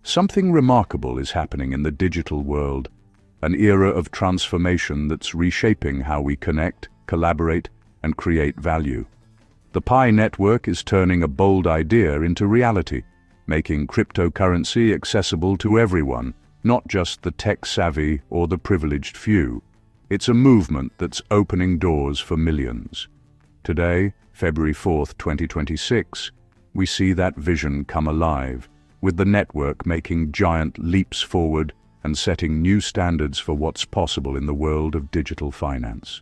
Something remarkable is happening in the digital world, an era of transformation that's reshaping how we connect, collaborate, and create value. The Pi network is turning a bold idea into reality, making cryptocurrency accessible to everyone, not just the tech-savvy or the privileged few. It's a movement that's opening doors for millions. Today, February 4th, 2026, we see that vision come alive, with the network making giant leaps forward and setting new standards for what's possible in the world of digital finance.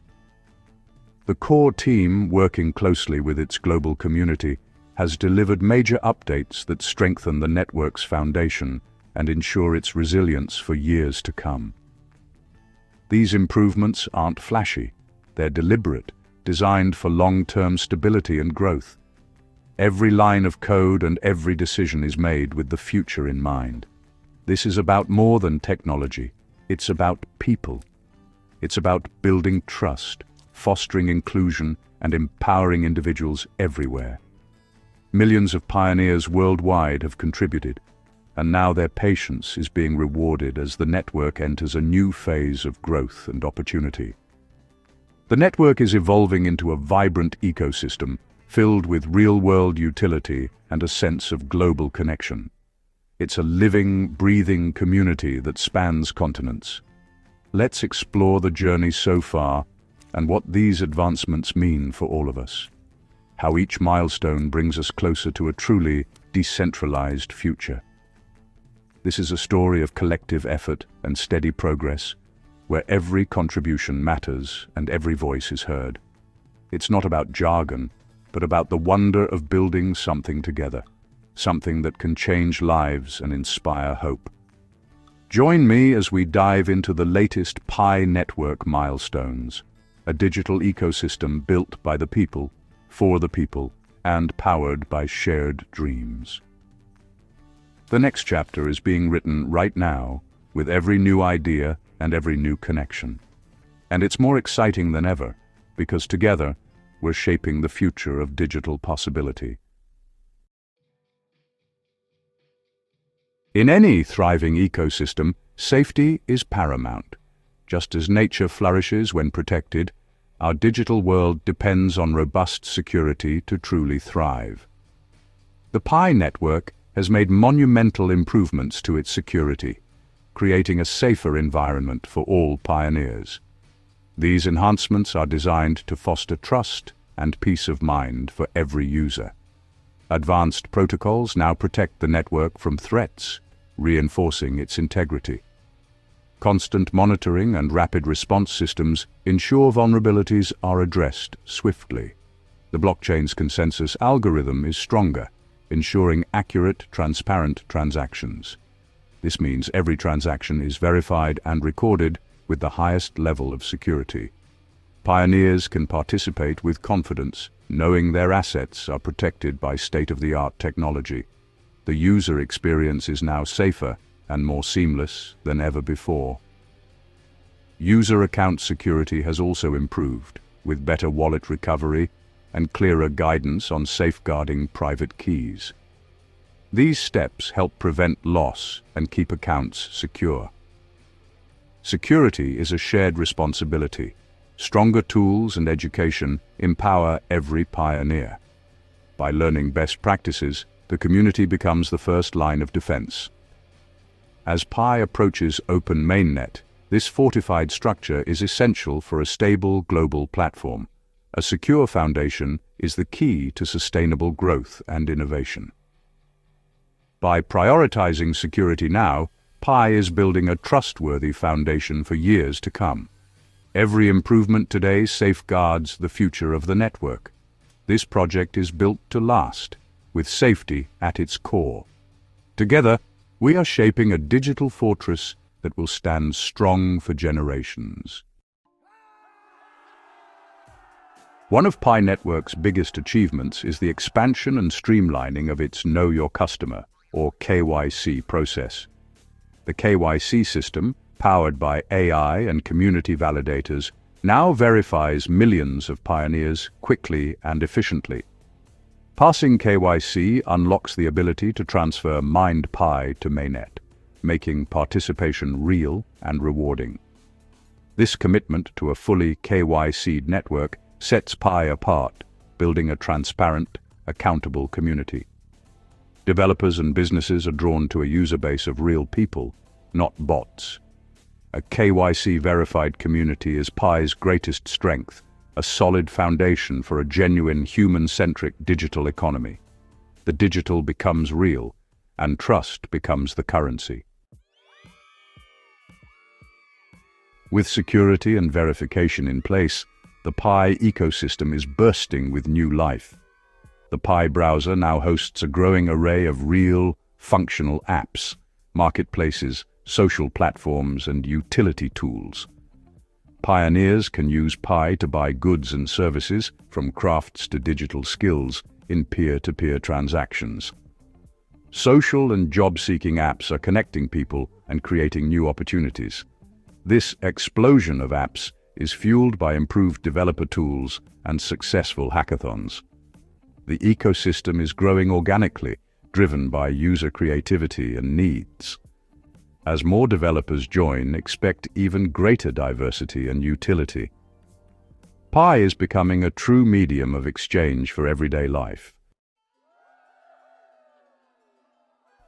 The core team, working closely with its global community, has delivered major updates that strengthen the network's foundation and ensure its resilience for years to come. These improvements aren't flashy, they're deliberate, designed for long-term stability and growth. Every line of code and every decision is made with the future in mind. This is about more than technology. It's about people. It's about building trust, fostering inclusion, and empowering individuals everywhere. Millions of pioneers worldwide have contributed, and now their patience is being rewarded as the network enters a new phase of growth and opportunity. The network is evolving into a vibrant ecosystem filled with real-world utility and a sense of global connection. It's a living, breathing community that spans continents. Let's explore the journey so far and what these advancements mean for all of us. How each milestone brings us closer to a truly decentralized future. This is a story of collective effort and steady progress, where every contribution matters and every voice is heard. It's not about jargon, but about the wonder of building something together, something that can change lives and inspire hope. Join me as we dive into the latest Pi network milestones, a digital ecosystem built by the people, for the people, and powered by shared dreams. The next chapter is being written right now, with every new idea and every new connection. And it's more exciting than ever, because together, we're shaping the future of digital possibility. In any thriving ecosystem, safety is paramount. Just as nature flourishes when protected, our digital world depends on robust security to truly thrive. The Pi network has made monumental improvements to its security, creating a safer environment for all pioneers. These enhancements are designed to foster trust and peace of mind for every user. Advanced protocols now protect the network from threats, reinforcing its integrity. Constant monitoring and rapid response systems ensure vulnerabilities are addressed swiftly. The blockchain's consensus algorithm is stronger, ensuring accurate, transparent transactions. This means every transaction is verified and recorded with the highest level of security. Pioneers can participate with confidence, knowing their assets are protected by state-of-the-art technology. The user experience is now safer and more seamless than ever before. User account security has also improved, with better wallet recovery and clearer guidance on safeguarding private keys. These steps help prevent loss and keep accounts secure. Security is a shared responsibility. Stronger tools and education empower every pioneer. By learning best practices, the community becomes the first line of defense. As Pi approaches open mainnet, this fortified structure is essential for a stable global platform. A secure foundation is the key to sustainable growth and innovation. By prioritizing security now, Pi is building a trustworthy foundation for years to come. Every improvement today safeguards the future of the network. This project is built to last, with safety at its core. Together, we are shaping a digital fortress that will stand strong for generations. One of Pi Network's biggest achievements is the expansion and streamlining of its Know Your Customer, or KYC process. The KYC system, powered by AI and community validators, now verifies millions of pioneers quickly and efficiently. Passing KYC unlocks the ability to transfer mined Pi to mainnet, making participation real and rewarding. This commitment to a fully KYC'd network sets Pi apart, building a transparent, accountable community. Developers and businesses are drawn to a user base of real people, not bots. A KYC-verified community is Pi's greatest strength, a solid foundation for a genuine human-centric digital economy. The digital becomes real, and trust becomes the currency. With security and verification in place, the Pi ecosystem is bursting with new life. The Pi browser now hosts a growing array of real, functional apps, marketplaces, social platforms, and utility tools. Pioneers can use Pi to buy goods and services, from crafts to digital skills, in peer-to-peer transactions. Social and job-seeking apps are connecting people and creating new opportunities. This explosion of apps is fueled by improved developer tools and successful hackathons. The ecosystem is growing organically, driven by user creativity and needs. As more developers join, expect even greater diversity and utility. Pi is becoming a true medium of exchange for everyday life.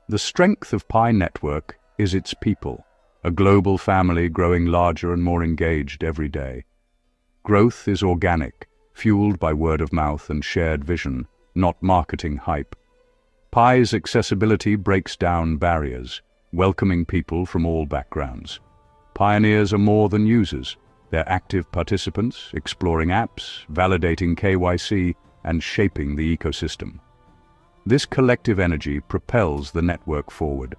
The strength of Pi Network is its people, a global family growing larger and more engaged every day. Growth is organic, fueled by word of mouth and shared vision, not marketing hype. Pi's accessibility breaks down barriers, welcoming people from all backgrounds. Pioneers are more than users. They're active participants, exploring apps, validating KYC, and shaping the ecosystem. This collective energy propels the network forward.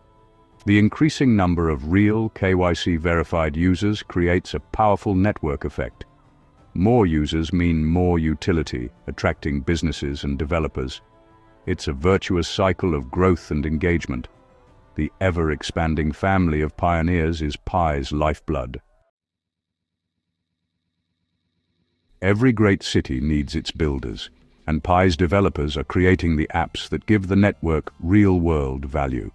The increasing number of real KYC-verified users creates a powerful network effect. More users mean more utility, attracting businesses and developers. It's a virtuous cycle of growth and engagement. The ever-expanding family of pioneers is Pi's lifeblood. Every great city needs its builders, and Pi's developers are creating the apps that give the network real-world value.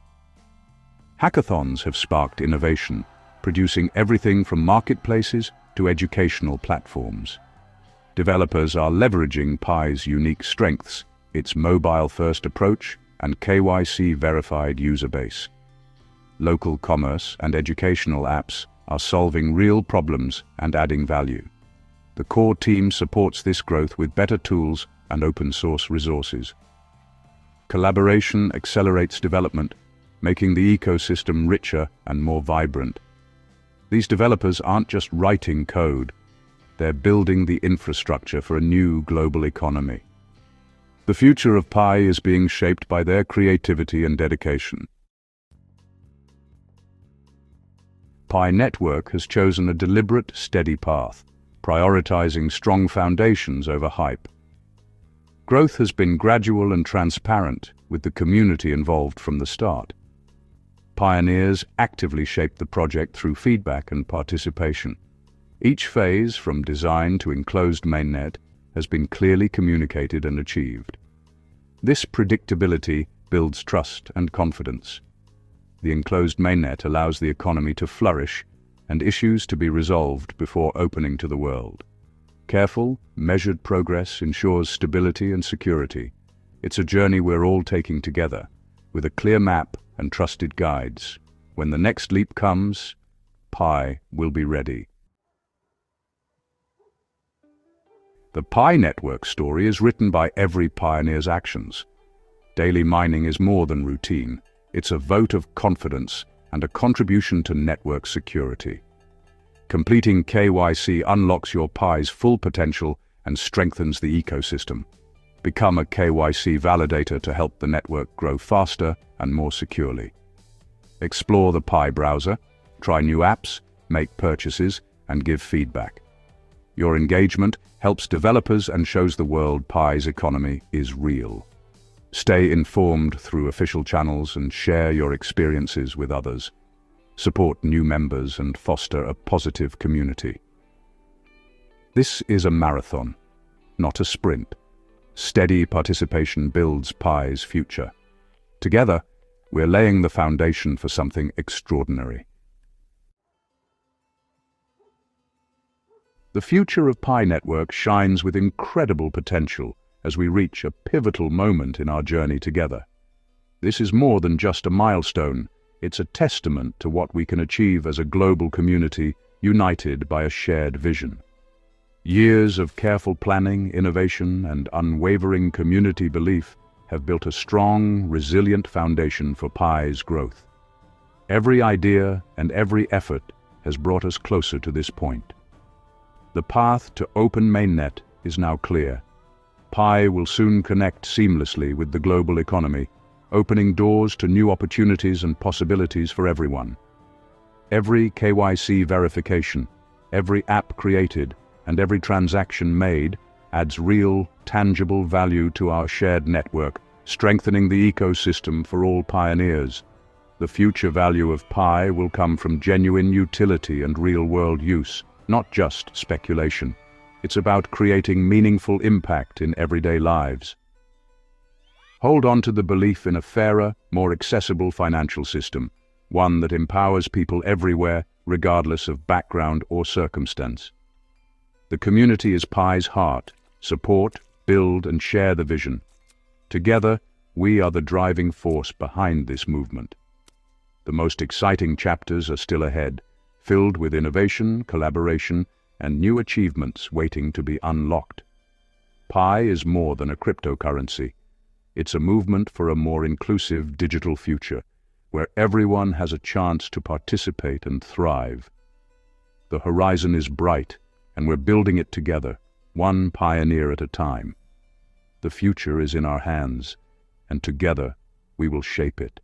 Hackathons have sparked innovation, producing everything from marketplaces to educational platforms. Developers are leveraging Pi's unique strengths, its mobile-first approach, and KYC-verified user base. Local commerce and educational apps are solving real problems and adding value. The core team supports this growth with better tools and open-source resources. Collaboration accelerates development, making the ecosystem richer and more vibrant. These developers aren't just writing code, they're building the infrastructure for a new global economy. The future of Pi is being shaped by their creativity and dedication. Pi Network has chosen a deliberate, steady path, prioritizing strong foundations over hype. Growth has been gradual and transparent, with the community involved from the start. Pioneers actively shape the project through feedback and participation. Each phase, from design to enclosed mainnet, has been clearly communicated and achieved. This predictability builds trust and confidence. The enclosed mainnet allows the economy to flourish and issues to be resolved before opening to the world. Careful, measured progress ensures stability and security. It's a journey we're all taking together, with a clear map and trusted guides. When the next leap comes, Pi will be ready. The Pi Network story is written by every pioneer's actions. Daily mining is more than routine. It's a vote of confidence and a contribution to network security. Completing KYC unlocks your Pi's full potential and strengthens the ecosystem. Become a KYC validator to help the network grow faster and more securely. Explore the Pi browser, try new apps, make purchases, and give feedback. Your engagement helps developers and shows the world Pi's economy is real. Stay informed through official channels and share your experiences with others. Support new members and foster a positive community. This is a marathon, not a sprint. Steady participation builds Pi's future. Together, we're laying the foundation for something extraordinary. The future of Pi Network shines with incredible potential as we reach a pivotal moment in our journey together. This is more than just a milestone, it's a testament to what we can achieve as a global community united by a shared vision. Years of careful planning, innovation, and unwavering community belief have built a strong, resilient foundation for Pi's growth. Every idea and every effort has brought us closer to this point. The path to open mainnet is now clear. Pi will soon connect seamlessly with the global economy, opening doors to new opportunities and possibilities for everyone. Every KYC verification, every app created, and every transaction made adds real, tangible value to our shared network, strengthening the ecosystem for all pioneers. The future value of Pi will come from genuine utility and real-world use, not just speculation. It's about creating meaningful impact in everyday lives. Hold on to the belief in a fairer, more accessible financial system, one that empowers people everywhere, regardless of background or circumstance. The community is Pi's heart. Support, build, and share the vision. Together, we are the driving force behind this movement. The most exciting chapters are still ahead, filled with innovation, collaboration, and new achievements waiting to be unlocked. Pi is more than a cryptocurrency. It's a movement for a more inclusive digital future, where everyone has a chance to participate and thrive. The horizon is bright, and we're building it together, one pioneer at a time. The future is in our hands, and together we will shape it.